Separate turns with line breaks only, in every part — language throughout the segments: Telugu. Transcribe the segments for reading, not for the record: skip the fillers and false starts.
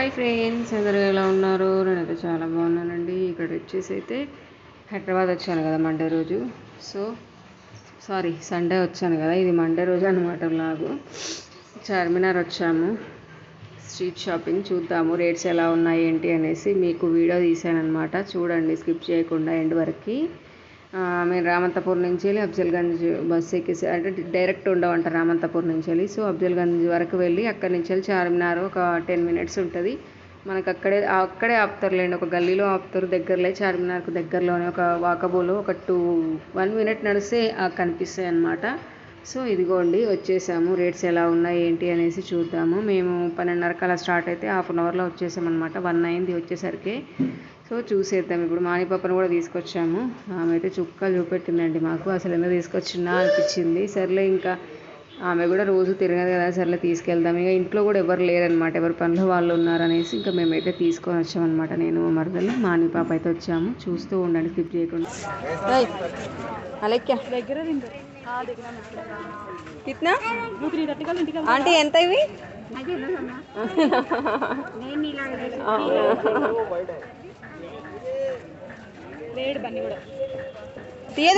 హాయ్ ఫ్రెండ్స్, అందరూ ఎలా ఉన్నారు? నేనైతే చాలా బాగున్నానండి. ఇక్కడ వచ్చేసి అయితే హైదరాబాద్ వచ్చాను కదా మండే రోజు. సండే వచ్చాను కదా, ఇది మండే రోజు అనమాట. లాగు చార్మినార్ వచ్చాము. స్ట్రీట్ షాపింగ్ చూద్దాము, రేట్స్ ఎలా ఉన్నాయి ఏంటి అనేసి మీకు వీడియో తీసాను అనమాట. చూడండి, స్కిప్ చేయకుండా ఎండ్ వరకు. మేము రామంతపూర్ నుంచి వెళ్ళి అఫ్జల్గంజ్ బస్ ఎక్కేసి, అంటే డైరెక్ట్ ఉండవంట రామంతపూర్ నుంచి వెళ్ళి. సో అఫ్జల్గంజ్ వరకు వెళ్ళి అక్కడి నుంచి వెళ్ళి చార్మినార్ ఒక 10 minutes ఉంటుంది మనకు. అక్కడే ఆపుతారులేండి, ఒక గల్లీలో ఆపుతారు. దగ్గరలో చార్మినార్కు దగ్గరలోనే ఒక వాకబుల్ ఒక 1 minute నడిస్తే కనిపిస్తాయి అన్నమాట. సో ఇదిగోండి వచ్చేసాము. రేట్స్ ఎలా ఉన్నాయి ఏంటి అనేసి చూద్దాము. మేము 12:30 అలా స్టార్ట్ అయితే 1/2 hourలో వచ్చేసామన్నమాట. 1 అయింది వచ్చేసరికి. సో చూసేద్దాం. ఇప్పుడు మానిపాపను కూడా తీసుకొచ్చాము. ఆమె అయితే చుక్కలు చూపెట్టిందండి మాకు. అసలు ఎందుకు తీసుకొచ్చినా అనిపించింది. సర్లే, ఇంకా ఆమె కూడా రోజు తిరగదు కదా, సర్లే తీసుకెళ్దాం. ఇక ఇంట్లో కూడా ఎవరు లేరనమాట, ఎవరి పనులు వాళ్ళు ఉన్నారనేసి ఇంకా మేమైతే తీసుకొని వచ్చామన్నమాట. నేను మరదలు మానిపాప అయితే వచ్చాము. చూస్తూ ఉండండి, స్కిప్ చేయకుండా. అంటే ఎంత ఇవి?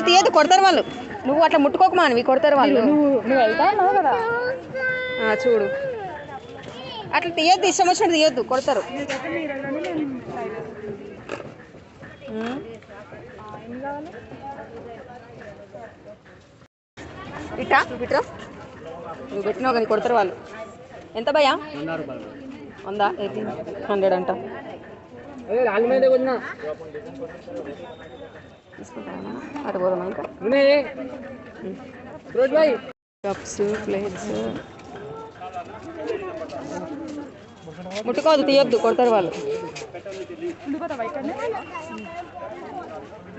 తీయదు కొడతారు వాళ్ళు. నువ్వు అట్లా ముట్టుకోకమా, అవి కొడతారు వాళ్ళు. నువ్వు వెళ్తా ఉన్నావు కదా, చూడు. అట్లా తీయద్దు, ఇష్టం వచ్చినట్టు తీయద్దు, కొడతారు. ఇట్టా నువ్వు పెట్టినావు కానీ కొడతారు వాళ్ళు. ఎంత భయ్యా? 100, 100 అంట. తీసుకుంటాను, అటు పోదామా? ఇంకా కప్స్, ప్లేట్స్ ముట్టుకోవద్దు, తీయొద్దు, కొడతారు వాళ్ళు.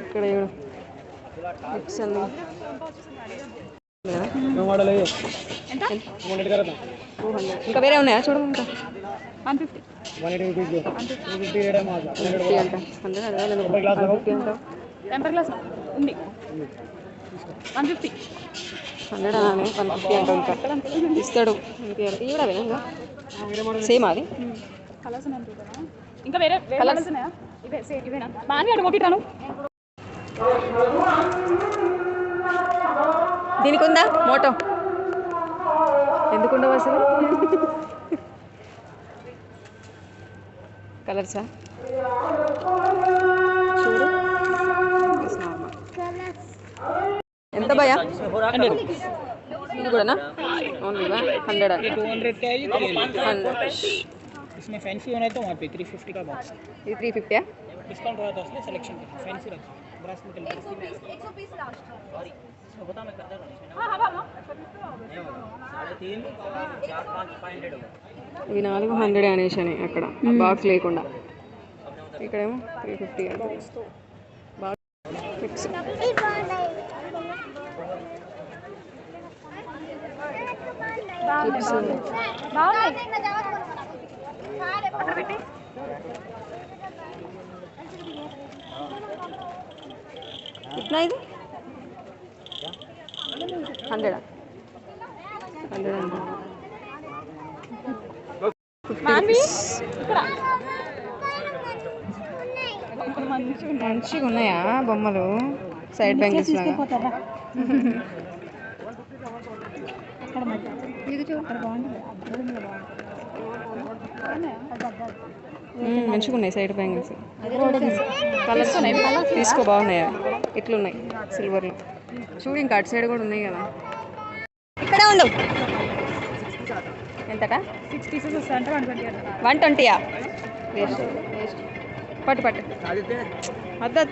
ఇక్కడ కప్స్ అన్ని ఇంకా వేరే ఉన్నాయా? చూడు. ఇంకా 150 అంట. 150 అంట. టెంపర్ గ్లాస్ ఉంది 150. 100 అంట. ఇంకా ఇస్తాడు. ఇంకా వినంగా సేమ్ అది. ఇంకా వేరే కలర్స్ ఉన్నాయా? ఇవేనా? బాగా అడుగుతాను. దీనికి ఉందా మోటో? ఎందుకుండవు అసలు? కలర్సా? చూడు. ఎంత భయ్యా? ఇది కూడానా? ఓన్లీగా 100. 100.
इसमें फैंसी होना है तो वहाँ पे 350 का बॉक्स।
ये 350
डिस्काउंट हुआ था उसमें सिलेक्शन पे फैंसी रखा ब्रास में 120 लास्ट सॉरी बता मैं करता हूं। हां हां 3.5 4 5 500 होगा.
ఇవి 400 అనేసాని అక్కడ బాక్స్ లేకుండా. ఇక్కడేమో 350 బాక్స్. कितना ఇది? 100 మంచిగా ఉన్నాయా బొమ్మలు? సైడ్ బ్యాంగిల్స్ లాగా. మంచిగా ఉన్నాయి సైడ్ బ్యాంగిల్స్. కలర్స్ తీసుకో, బాగున్నాయి. ఇట్లున్నాయి సిల్వర్లో. చూడు, ఇంకా అటు సైడ్ కూడా ఉన్నాయి కదా. ఇక్కడే ఉండు. ఎంతట? 6 pieces వస్తాయంట. 120. వేస్ట్ పట్టు వద్దు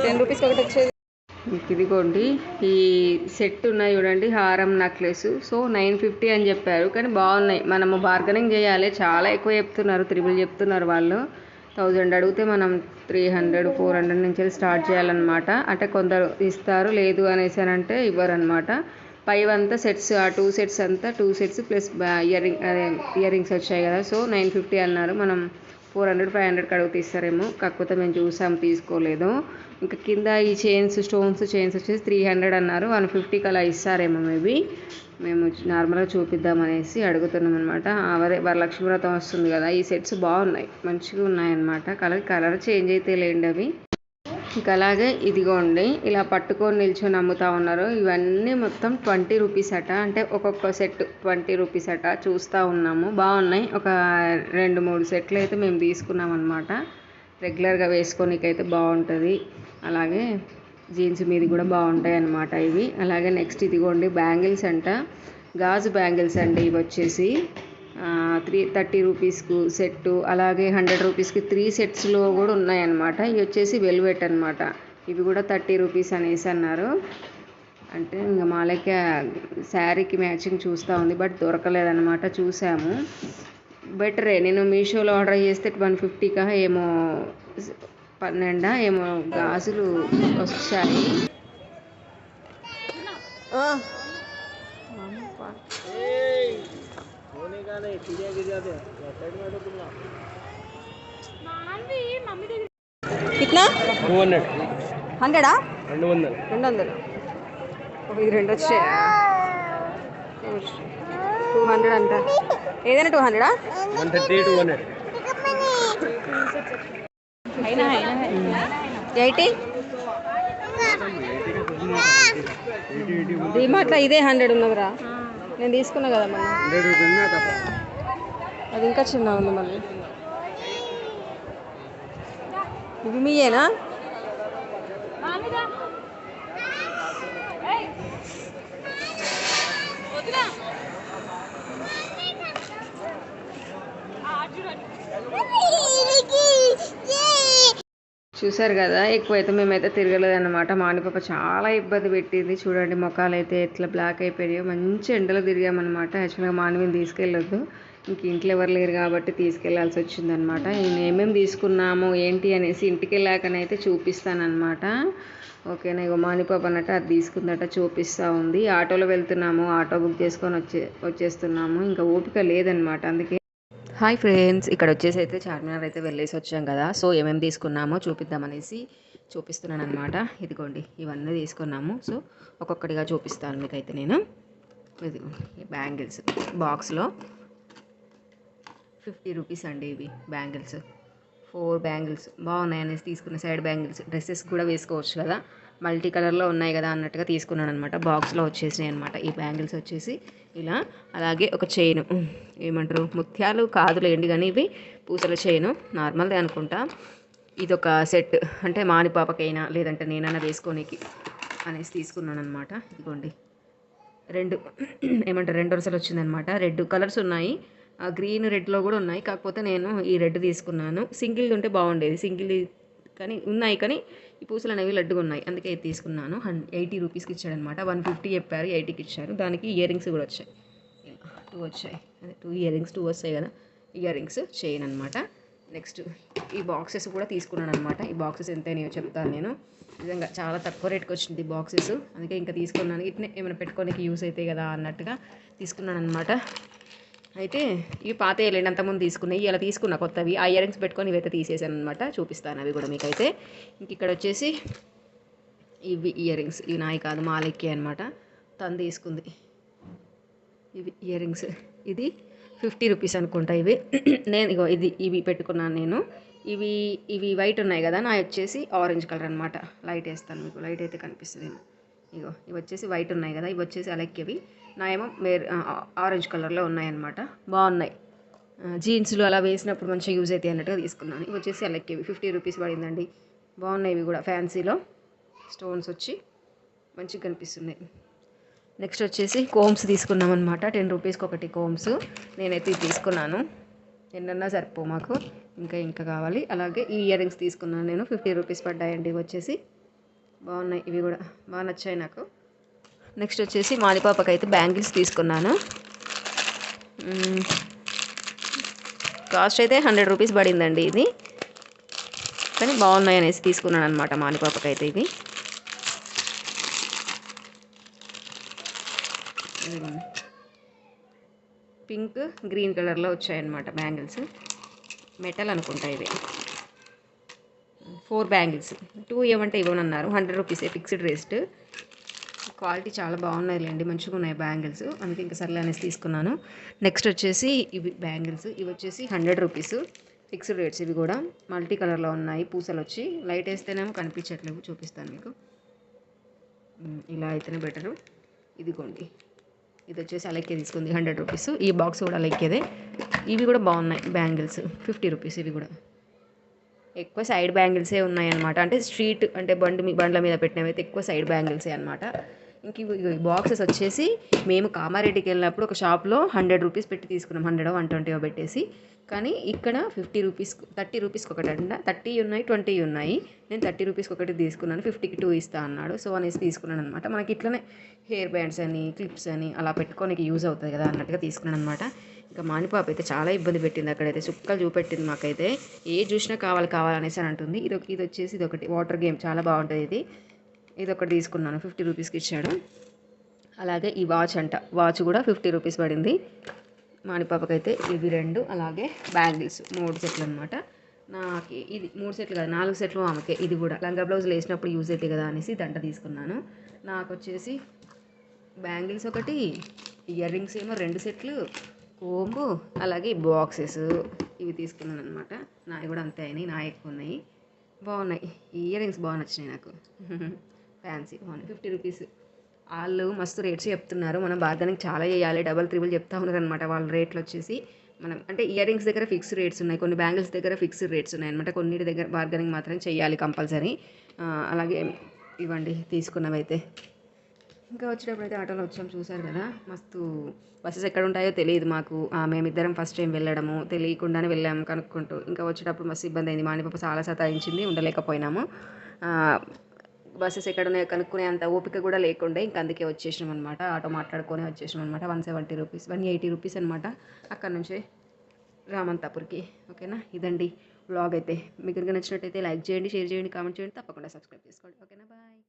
10 రూపీస్కి ఒకటి వచ్చేది. ఇదిగోండి ఈ సెట్ ఉన్నాయి చూడండి, హారం నెక్లెస్. సో 950 అని చెప్పారు, కానీ బాగున్నాయి. మనము బార్గెనింగ్ చేయాలి. చాలా ఎక్కువ చెప్తున్నారు, 300 చెప్తున్నారు వాళ్ళు. 1000 అడిగితే మనం 300 400 నుంచి స్టార్ట్ చేయాలన్నమాట. అంటే కొందరు ఇస్తారు, లేదు అనేసి అంటే ఇవ్వరనమాట. పైవంతా సెట్స్, ఆ 2 sets అంతా 2 sets ప్లస్ ఇయర్ రింగ్స్ వచ్చాయి కదా. సో 950 అన్నారు. మనం 400-500 అడుగు తీస్తారేమో, కాకపోతే మేము చూసాము తీసుకోలేదు. ఇంకా కింద ఈ స్టోన్స్ చైన్స్ వచ్చేసి 300 అన్నారు. 150కి అలా ఇస్తారేమో మేబీ. మేము నార్మల్గా చూపిద్దామనేసి అడుగుతున్నాం అనమాట. అదే వరలక్ష్మి వ్రతం వస్తుంది కదా, ఈ సెట్స్ బాగున్నాయి, మంచిగా ఉన్నాయన్నమాట. కలర్ చేంజ్ అయితే లేండి అవి. ఇంకా అలాగే ఇదిగోండి ఇలా పట్టుకొని నిల్చొని అమ్ముతా ఉన్నారు. ఇవన్నీ మొత్తం 20 రూపీస్ అట, అంటే ఒక్కొక్క సెట్ 20 రూపీస్ అట. చూస్తూ ఉన్నాము, బాగున్నాయి. ఒక 2-3 సెట్లు అయితే మేము తీసుకున్నాం అనమాట. రెగ్యులర్గా వేసుకోనికైతే బాగుంటుంది. అలాగే జీన్స్ మీది కూడా బాగుంటాయి అన్నమాట ఇవి. అలాగే నెక్స్ట్ ఇదిగోండి బ్యాంగిల్స్ అంట, గాజు బ్యాంగిల్స్ అండి. ఇవి వచ్చేసి 30 రూపీస్కు సెట్టు, అలాగే 100 రూపీస్కి 3 సెట్స్లో కూడా ఉన్నాయన్నమాట. ఇవి వచ్చేసి వెల్వెట్ అనమాట. ఇవి కూడా 30 రూపీస్ అనేసి అన్నారు. అంటే ఇంకా మాలకి శారీకి మ్యాచింగ్ చూస్తూ ఉంది, బట్ దొరకలేదన్నమాట. చూసాము, బెటరే. నేను మీషోలో ఆర్డర్ చేస్తే 150కా ఏమో 12 ఏమో గాజులు వచ్చాయి.
कितना
200
100
200
ఇది 2 వచ్చాయా? 200 అంట.
ఏదైనా 200
130 200
అయినా 80
డిమార్ట్లో ఇదే 100 ఉన్నదిరా, నేను తీసుకున్నా కదా మళ్ళీ.
100 రూపాయలు తప్ప.
అది ఇంకా చిన్న ఉంది మళ్ళీ. ఇవి మీయేనా? చూసారు కదా, ఎక్కువైతే మేమైతే తిరగలేదన్నమాట. మానిపాప చాలా ఇబ్బంది పెట్టింది. చూడండి ముఖాలు అయితే ఎట్లా బ్లాక్ అయిపోయాయో. మంచి ఎండలో తిరిగామన్నమాట. యాక్చువల్గా మానవిని తీసుకెళ్ళొద్దు, ఇంక ఇంట్లో ఎవరు లేరు కాబట్టి తీసుకెళ్లాల్సి వచ్చిందనమాట. నేను ఏమేమి తీసుకున్నాము ఏంటి అనేసి ఇంటికి వెళ్ళాకనైతే చూపిస్తానమాట. ఓకేనా? ఇగో మానిపాప అన్నట్టు అది తీసుకుందట, చూపిస్తూ ఉంది. ఆటోలో వెళ్తున్నాము, ఆటో బుక్ చేసుకొని వచ్చేస్తున్నాము. ఇంకా ఓపిక లేదనమాట. అందుకే హాయ్ ఫ్రెండ్స్, ఇక్కడ వచ్చేసి అయితే చార్మినార్ అయితే వెళ్ళేసి వచ్చాం కదా. సో ఏమేమి తీసుకున్నామో చూపిద్దామనేసి చూపిస్తున్నాను అనమాట. ఇదిగోండి ఇవన్నీ తీసుకున్నాము. సో ఒక్కొక్కటిగా చూపిస్తాను మీకైతే నేను. ఇది బ్యాంగిల్స్ బాక్స్లో 50 రూపీస్ అండి. ఇవి బ్యాంగిల్స్ 4 బ్యాంగిల్స్ బాగున్నాయి అనేసి తీసుకున్న. సైడ్ బ్యాంగిల్స్ డ్రెస్సెస్ కూడా వేసుకోవచ్చు కదా, మల్టీ కలర్లో ఉన్నాయి కదా అన్నట్టుగా తీసుకున్నాను అనమాట. బాక్స్లో వచ్చేసినాయి అనమాట ఈ బ్యాంగిల్స్ వచ్చేసి ఇలా. అలాగే ఒక చైను, ఏమంటారు ముత్యాలు కాదులేండి కానీ ఇవి పూసల చైను, నార్మల్దే అనుకుంటా. ఇదొక సెట్, అంటే మానిపాపకైనా లేదంటే నేనైనా వేసుకోనికి అనేసి తీసుకున్నాను అనమాట. ఇదిగోండి 2 ఏమంటారు 2 వరుసలు వచ్చిందనమాట. 2 కలర్స్ ఉన్నాయి, గ్రీన్ రెడ్లో కూడా ఉన్నాయి. కాకపోతే నేను ఈ రెడ్ తీసుకున్నాను. సింగిల్ ఉంటే బాగుండేది, సింగిల్ కానీ ఉన్నాయి, కానీ ఈ పూసలు అనేవి లడ్డుగా ఉన్నాయి, అందుకే ఇది తీసుకున్నాను. 80 రూపీస్కి ఇచ్చాడనమాట. 150 చెప్పారు, 80కి ఇచ్చారు. దానికి ఇయర్ రింగ్స్ కూడా వచ్చాయి, 2 వచ్చాయి. అదే 2 ఇయర్ రింగ్స్, 2 వస్తాయి కదా ఇయర్ రింగ్స్, చైన్ అనమాట. నెక్స్ట్ ఈ బాక్సెస్ కూడా తీసుకున్నాను అనమాట. ఈ బాక్సెస్ ఎంతైనాయో చెప్తాను నేను. నిజంగా చాలా తక్కువ రేట్కి వచ్చింది బాక్సెస్, అందుకే ఇంకా తీసుకున్నాను. ఇట్నే ఏమైనా పెట్టుకోనికి యూస్ అవుతాయి కదా అన్నట్టుగా తీసుకున్నాను అనమాట. అయితే ఇవి పాతేయలేండి, అంతకుముందు తీసుకున్నాయి. ఇలా తీసుకున్నా కొత్తవి. ఆ ఇయర్ రింగ్స్ పెట్టుకొని ఇవైతే తీసేసాను అనమాట. చూపిస్తాను అవి కూడా మీకైతే. ఇంక ఇక్కడ వచ్చేసి ఇవి ఇయర్ రింగ్స్, ఇవి నాయి కాదు, మాలెక్కి అనమాట. తను తీసుకుంది ఇవి ఇయర్ రింగ్స్. ఇది 50 రూపీస్ అనుకుంటా ఇవి. నేను ఇగో ఇవి పెట్టుకున్నాను నేను. ఇవి వైట్ ఉన్నాయి కదా, నా వచ్చేసి ఆరెంజ్ కలర్ అనమాట. లైట్ వేస్తాను మీకు, లైట్ అయితే కనిపిస్తుంది. ఇగో ఇవి వచ్చేసి వైట్ ఉన్నాయి కదా, ఇవి వచ్చేసి అలెక్కేవి. నా ఏమో ఆరెంజ్ కలర్లో ఉన్నాయన్నమాట. బాగున్నాయి, జీన్స్లు అలా వేసినప్పుడు మంచిగా యూజ్ అవుతాయి అన్నట్టుగా తీసుకున్నాను. ఇవి వచ్చేసి అలెక్కేవి 50 రూపీస్ పడిందండి. బాగున్నాయి ఇవి కూడా, ఫ్యాన్సీలో స్టోన్స్ వచ్చి మంచిగా కనిపిస్తున్నాయి. నెక్స్ట్ వచ్చేసి కోమ్స్ తీసుకున్నాం అనమాట. 10 రూపీస్కి ఒకటి కోమ్స్. నేనైతే ఇది తీసుకున్నాను, ఎన్నన్నా సరిపో మాకు, ఇంకా కావాలి. అలాగే ఈ ఇయర్ రింగ్స్ తీసుకున్నాను నేను, 50 రూపీస్ పడ్డాయండి. ఇవి వచ్చేసి బాగున్నాయి, ఇవి కూడా బాగా నచ్చాయి నాకు. నెక్స్ట్ వచ్చేసి మానిపాపకి అయితే బ్యాంగిల్స్ తీసుకున్నాను. కాస్ట్ అయితే 100 రూపీస్ పడిందండి ఇది, కానీ బాగున్నాయి అనేసి తీసుకున్నాను అనమాట మానిపాపకి అయితే. ఇవి పింక్ గ్రీన్ కలర్లో వచ్చాయన్నమాట బ్యాంగిల్స్. మెటల్ అనుకుంటా ఇవి 4 బ్యాంగిల్స్ 2 ఇవ్వమంటే ఇవ్వనన్నారు. 100 రూపీసే ఫిక్స్డ్ రేట్. క్వాలిటీ చాలా బాగున్నాయిలేండి, మంచిగా ఉన్నాయి బ్యాంగిల్స్, అందుకే ఇంకా సర్లే అనేసి తీసుకున్నాను. నెక్స్ట్ వచ్చేసి ఇవి బ్యాంగిల్స్, ఇవి వచ్చేసి 100 రూపీస్ ఫిక్స్డ్ రేట్స్. ఇవి కూడా మల్టీ కలర్లో ఉన్నాయి, పూసలు వచ్చి లైట్ వేస్తేనేమో కనిపించట్లేవు, చూపిస్తాను మీకు. ఇలా అయితేనే బెటరు. ఇదిగోండి, ఇది వచ్చేసి అలెక్కే తీసుకుంది 100 రూపీస్. ఈ బాక్స్ కూడా అలెక్కేదే. ఇవి కూడా బాగున్నాయి బ్యాంగిల్స్ 50 రూపీస్. ఇవి కూడా ఎక్కువ సైడ్ బ్యాంగిల్సే ఉన్నాయన్నమాట, అంటే స్ట్రీట్ అంటే బండ్ల మీద పెట్టినవి అయితే ఎక్కువ సైడ్ బ్యాంగిల్సే అనమాట. ఇంక ఇవి బాక్సెస్ వచ్చేసి మేము కామారెడ్డికి వెళ్ళినప్పుడు ఒక షాప్లో 100 రూపీస్ పెట్టి తీసుకున్నాం, 100 120 పెట్టేసి. కానీ ఇక్కడ 50 రూపీస్ 30 రూపీస్కి ఒకటి అంట, 30 ఉన్నాయి 20 ఉన్నాయి. నేను 30 రూపీస్కి ఒకటి తీసుకున్నాను, 50కి 2 ఇస్తా అన్నాడు. సో అనేసి తీసుకున్నాను అనమాట. మనకి ఇట్లనే హెయిర్ బ్యాండ్స్ అని క్లిప్స్ అని అలా పెట్టుకోనికి యూజ్ అవుతుంది కదా అన్నట్టుగా తీసుకున్నాను అనమాట. ఇంకా మానిపాప అయితే చాలా ఇబ్బంది పెట్టింది, అక్కడైతే చుక్కలు చూపెట్టింది మాకైతే. ఏ చూసినా కావాలనేసి అని అంటుంది. ఇది వచ్చేసి ఇది ఒకటి వాటర్ గేమ్, చాలా బాగుంటుంది ఇది ఒకటి తీసుకున్నాను, 50 రూపీస్కి ఇచ్చాడు. అలాగే ఈ వాచ్ అంట, వాచ్ కూడా 50 రూపీస్ పడింది మానిపాపకైతే. ఇవి 2, అలాగే బ్యాంగిల్స్ 3 సెట్లు అనమాట. నాకు ఇది 3 సెట్లు కదా, 4 సెట్లు ఆమెకే. ఇది కూడా లంగా బ్లౌజులు వేసినప్పుడు యూజ్ అవుతాయి కదా అనేసి దంట తీసుకున్నాను. నాకు వచ్చేసి బ్యాంగిల్స్ ఒకటి, ఇయర్ రింగ్స్ ఏమో 2 సెట్లు, కోంబు, అలాగే బాక్సెస్ ఇవి తీసుకున్నాను అనమాట. నావి కూడా అంతే అయినాయి, నా ఎక్కువ ఉన్నాయి. బాగున్నాయి, ఈ ఇయర్ రింగ్స్ బాగా నచ్చినాయి నాకు. ఫ్యాన్సీ బాగున్నాయి, 50 రూపీస్. వాళ్ళు మస్తు రేట్స్ చెప్తున్నారు, మనం బార్గెనింగ్ చాలా చేయాలి, డబల్ త్రిబుల్ చెప్తా ఉన్నారు అనమాట వాళ్ళ రేట్లు వచ్చేసి. మనం అంటే ఇయర్ రింగ్స్ దగ్గర ఫిక్స్డ్ రేట్స్ ఉన్నాయి, కొన్ని బ్యాంగిల్స్ దగ్గర ఫిక్స్డ్ రేట్స్ ఉన్నాయి అనమాట. కొన్నిటి దగ్గర బార్గెనింగ్ మాత్రం చేయాలి కంపల్సరీ. అలాగే ఇవ్వండి తీసుకున్నవైతే. ఇంకా వచ్చేటప్పుడు అయితే ఆటోలో వచ్చాం, చూసారు కదా, మస్తు బస్సెస్ ఎక్కడ ఉంటాయో తెలియదు మాకు. మేమిద్దరం ఫస్ట్ టైం వెళ్ళడము, తెలియకుండానే వెళ్ళాము కనుక్కుంటూ. ఇంకా వచ్చేటప్పుడు మస్తు ఇబ్బంది అయింది, మానిపాప చాలా సతాయించింది, ఉండలేకపోయినాము. బస్సెస్ ఎక్కడ ఉన్నాయో కనుక్కునే అంత ఓపిక కూడా లేకుండే, ఇంకా అందుకే వచ్చేసినాం అనమాట. ఆటో మాట్లాడుకొని వచ్చేసినాం అనమాట. 170 రూపీస్ 180 రూపీస్ అనమాట అక్కడ నుంచే రామంతాపూర్కి. ఓకేనా, ఇదండి వ్లాగ్ అయితే. మీకు కనుక నచ్చినట్టయితే లైక్ చేయండి, షేర్ చేయండి, కామెంట్ చేయండి, తప్పకుండా సబ్స్క్రైబ్ చేసుకోండి. ఓకేనా, బాయ్.